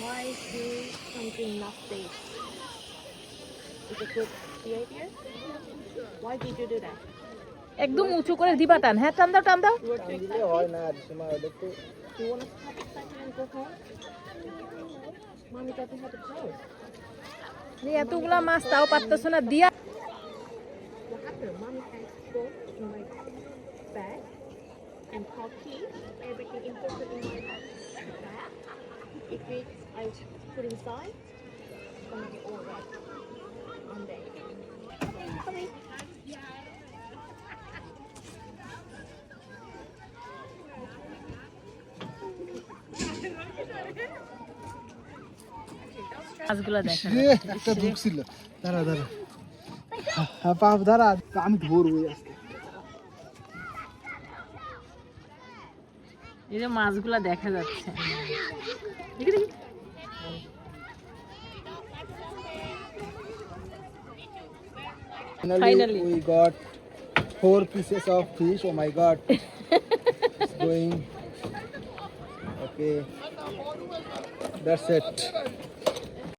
Why do something not safe? Is it good behavior? Why did you do that? একদম উঁচু করে দিবা টান, হ্যাঁ টান দাও টান দাও। You were too দিলে excited? হয় না আর সময় হলে তো Do you want to stop excited and go home? Mommy doesn't have a choice. এই এতগুলা মাছ তাও পারতেছ না দিয়া। What happened? Mommy has to go in my bag and call keys, everything important in my bag. If I put inside, it's gonna be all right. One day. Sorry. মাছগুলো দেখা একটা ঢুকছিল। দাঁড়া দাঁড়া, হ্যাঁ পাপ দাঁড়া, আমি ধরবো আজকে। এই যে মাছগুলো দেখা যাচ্ছে। দেখি দেখি। Finally, we got 4 pieces of fish. Oh my god. It's going. Okay. That's it.